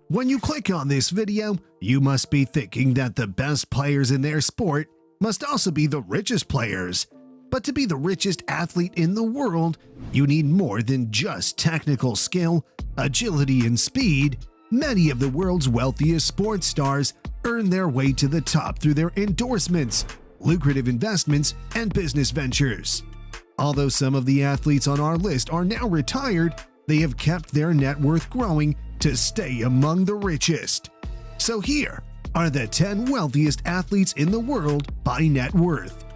When you click on this video, you must be thinking that the best players in their sport must also be the richest players. But to be the richest athlete in the world, you need more than just technical skill, agility, and speed. Many of the world's wealthiest sports stars earn their way to the top through their endorsements, lucrative investments, and business ventures. Although some of the athletes on our list are now retired, they have kept their net worth growing to stay among the richest. So here are the 10 wealthiest athletes in the world by net worth.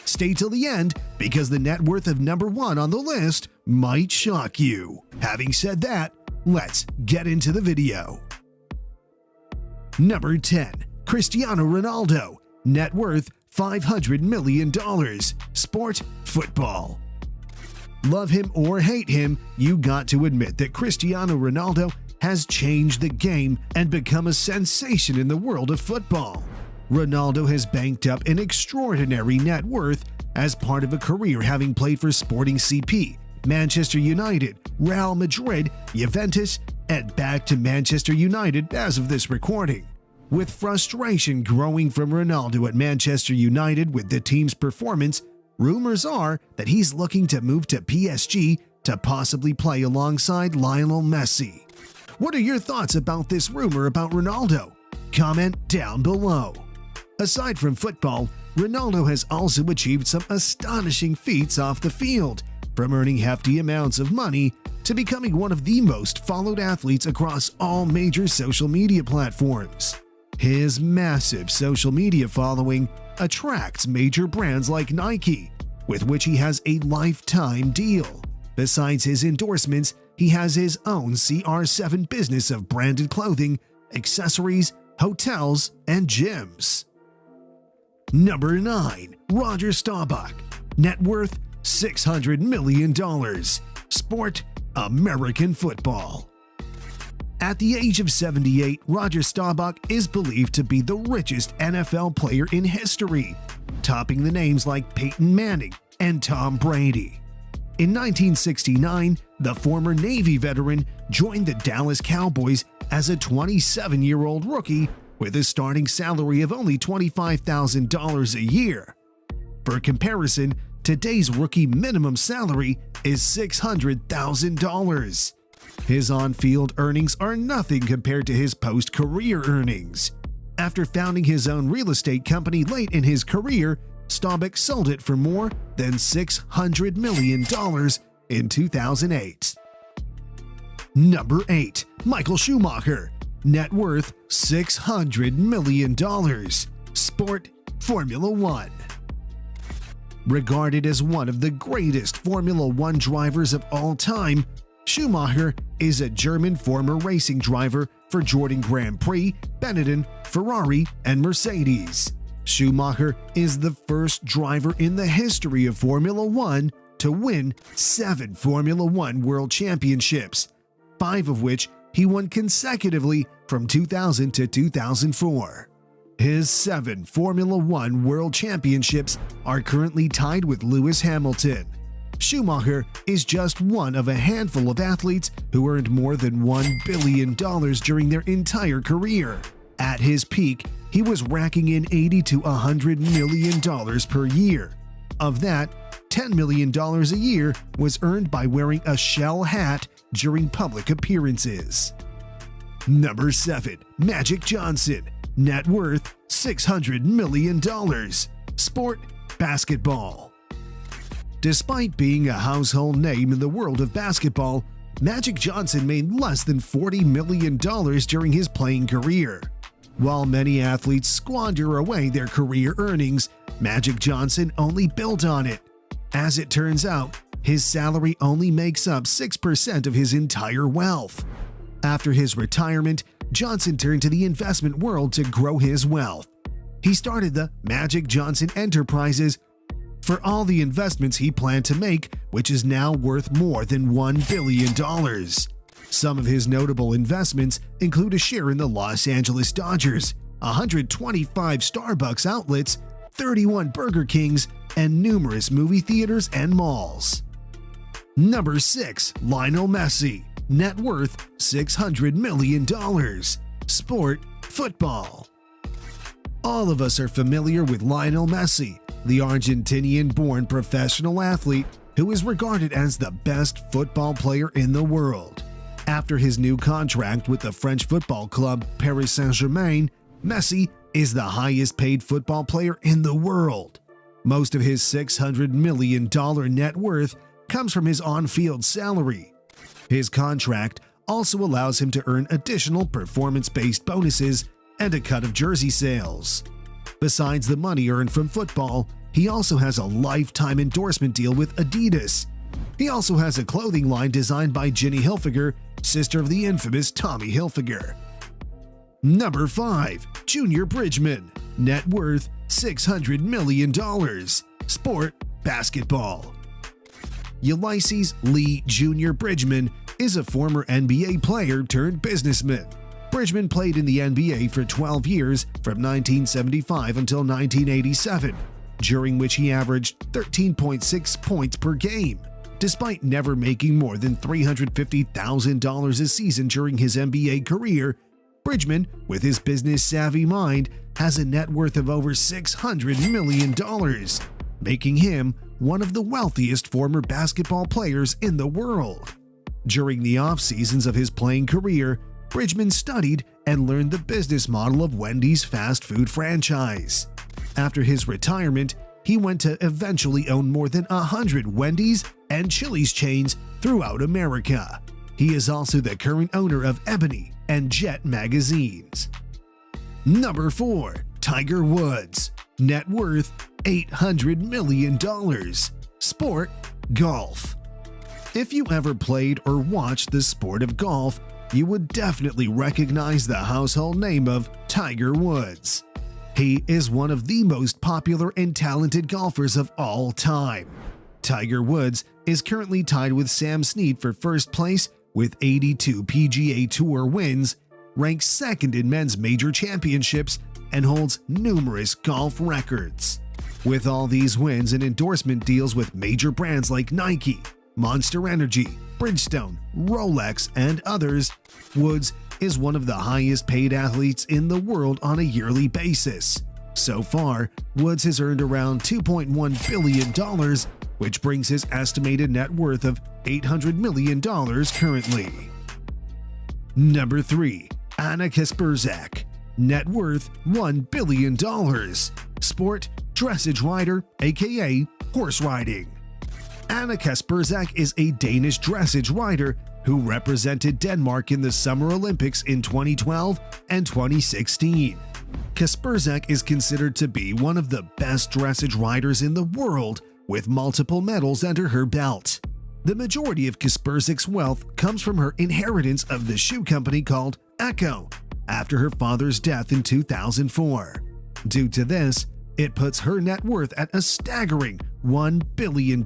Stay till the end because the net worth of number 1 on the list might shock you. Having said that, let's get into the video. Number 10. Cristiano Ronaldo. Net worth $500 million. Sport: football. Love him or hate him, you got to admit that Cristiano Ronaldo has changed the game and become a sensation in the world of football. Ronaldo has banked up an extraordinary net worth as part of a career having played for Sporting CP, Manchester United, Real Madrid, Juventus, and back to Manchester United as of this recording. With frustration growing from Ronaldo at Manchester United with the team's performance, rumors are that he's looking to move to PSG to possibly play alongside Lionel Messi. What are your thoughts about this rumor about Ronaldo? Comment down below. Aside from football, Ronaldo has also achieved some astonishing feats off the field, from earning hefty amounts of money to becoming one of the most followed athletes across all major social media platforms. His massive social media following attracts major brands like Nike, with which he has a lifetime deal. Besides his endorsements, he has his own CR7 business of branded clothing, accessories, hotels, and gyms. Number 9. Roger Staubach. Net worth $600 million. Sport: American football. At the age of 78, Roger Staubach is believed to be the richest NFL player in history, topping the names like Peyton Manning and Tom Brady. In 1969, the former Navy veteran joined the Dallas Cowboys as a 27-year-old rookie with a starting salary of only $25,000 a year. For comparison, today's rookie minimum salary is $600,000. His on-field earnings are nothing compared to his post-career earnings. After founding his own real estate company late in his career, Staubach sold it for more than $600 million in 2008. Number 8. Michael Schumacher. Net worth $600 million. Sport: Formula 1. Regarded as one of the greatest Formula 1 drivers of all time, Schumacher is a German former racing driver for Jordan Grand Prix, Benetton, Ferrari, and Mercedes. Schumacher is the first driver in the history of Formula 1 to win 7 Formula 1 World Championships, 5 of which he won consecutively from 2000 to 2004. His 7 Formula 1 World Championships are currently tied with Lewis Hamilton. Schumacher is just one of a handful of athletes who earned more than $1 billion during their entire career. At his peak, he was racking in $80 to $100 million per year. Of that, $10 million a year was earned by wearing a shell hat during public appearances. Number 7. Magic Johnson. Net worth $600 million. Sport: basketball. Despite being a household name in the world of basketball, Magic Johnson made less than $40 million during his playing career. While many athletes squander away their career earnings, Magic Johnson only built on it. As it turns out, his salary only makes up 6% of his entire wealth. After his retirement, Johnson turned to the investment world to grow his wealth. He started the Magic Johnson Enterprises for all the investments he planned to make, which is now worth more than $1 billion. Some of his notable investments include a share in the Los Angeles Dodgers, 125 Starbucks outlets, 31 Burger Kings, and numerous movie theaters and malls. Number 6. Lionel Messi. net worth $600 million. Sport: football. All of us are familiar with Lionel Messi, the Argentinian-born professional athlete who is regarded as the best football player in the world. After his new contract with the French football club Paris Saint-Germain, Messi is the highest-paid football player in the world. Most of his $600 million net worth comes from his on-field salary. His contract also allows him to earn additional performance-based bonuses and a cut of jersey sales. Besides the money earned from football, he also has a lifetime endorsement deal with Adidas. He also has a clothing line designed by Ginny Hilfiger, sister of the infamous Tommy Hilfiger. Number 5. Junior Bridgeman, net worth $600 million. Sport: basketball. Ulysses Lee Jr. Bridgeman is a former NBA player turned businessman. Bridgeman played in the NBA for 12 years from 1975 until 1987, during which he averaged 13.6 points per game. Despite never making more than $350,000 a season during his NBA career, Bridgeman, with his business-savvy mind, has a net worth of over $600 million, making him one of the wealthiest former basketball players in the world. During the off-seasons of his playing career, Bridgeman studied and learned the business model of Wendy's fast food franchise. After his retirement, he went to eventually own more than 100 Wendy's and Chili's chains throughout America. He is also the current owner of Ebony and Jet magazines. Number 4. Tiger Woods, net worth $800 million. Sport: golf. If you ever played or watched the sport of golf, you would definitely recognize the household name of Tiger Woods. He is one of the most popular and talented golfers of all time. Tiger Woods is currently tied with Sam Snead for first place with 82 PGA Tour wins, ranks second in men's major championships, and holds numerous golf records. With all these wins and endorsement deals with major brands like Nike, Monster Energy, Bridgestone, Rolex, and others, Woods is one of the highest-paid athletes in the world on a yearly basis. So far, Woods has earned around $2.1 billion, which brings his estimated net worth of $800 million currently. Number 3. Annika Sperzak, net worth $1 billion. Sport: dressage rider, aka horse riding. Annika Sperzak is a Danish dressage rider who represented Denmark in the Summer Olympics in 2012 and 2016. Sperzak is considered to be one of the best dressage riders in the world, with multiple medals under her belt. The majority of Sperzak's wealth comes from her inheritance of the shoe company called Echo after her father's death in 2004. Due to this, it puts her net worth at a staggering $1 billion,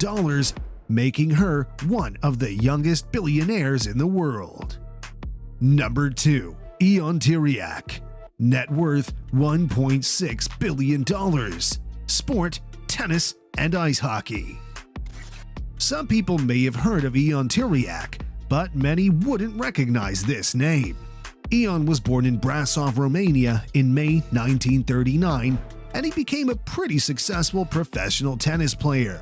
making her one of the youngest billionaires in the world. Number 2. Eon Tiriac, net worth $1.6 billion. Sport: tennis and ice hockey. Some people may have heard of Eon Tiriac, but many wouldn't recognize this name. Eon was born in Brasov, Romania in May 1939, and he became a pretty successful professional tennis player.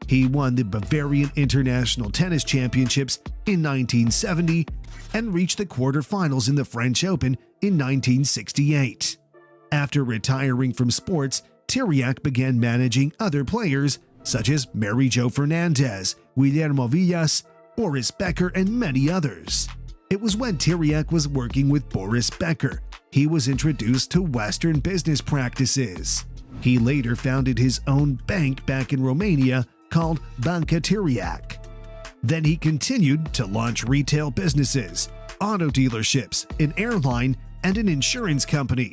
He won the Bavarian International Tennis Championships in 1970 and reached the quarterfinals in the French Open in 1968. After retiring from sports, Tiriac began managing other players such as Mary Jo Fernandez, Guillermo Villas, Boris Becker, and many others. It was when Tiriac was working with Boris Becker he was introduced to Western business practices. He later founded his own bank back in Romania called Banca Tiriac. Then he continued to launch retail businesses, auto dealerships, an airline, and an insurance company,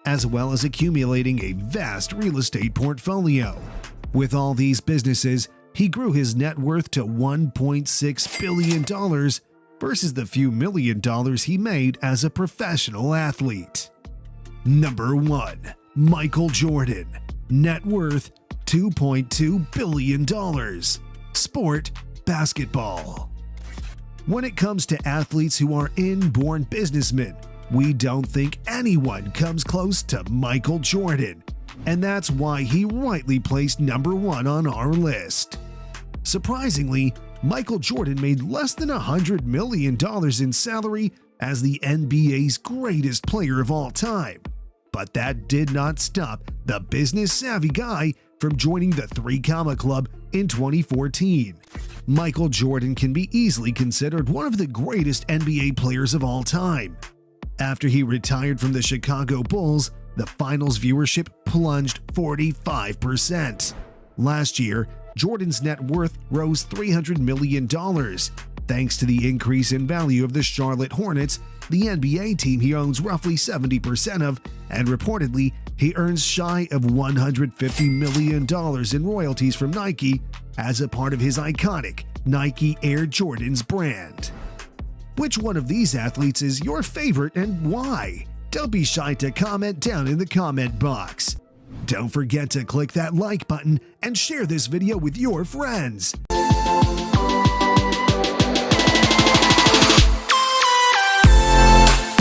as well as accumulating a vast real estate portfolio. With all these businesses, he grew his net worth to $1.6 billion versus the few $1 million he made as a professional athlete. Number 1. Michael Jordan, net worth $2.2 billion. Sport: basketball. When it comes to athletes who are inborn businessmen, we don't think anyone comes close to Michael Jordan, and that's why he rightly placed number 1 on our list. Surprisingly, Michael Jordan made less than $100 million in salary as the NBA's greatest player of all time. But that did not stop the business-savvy guy from joining the 3 Comma Club in 2014. Michael Jordan can be easily considered one of the greatest NBA players of all time. After he retired from the Chicago Bulls, the finals viewership plunged 45%. Last year, Jordan's net worth rose $300 million. Thanks to the increase in value of the Charlotte Hornets, the NBA team he owns roughly 70% of, and reportedly, he earns shy of $150 million in royalties from Nike as a part of his iconic Nike Air Jordans brand. Which one of these athletes is your favorite and why? Don't be shy to comment down in the comment box. Don't forget to click that like button and share this video with your friends.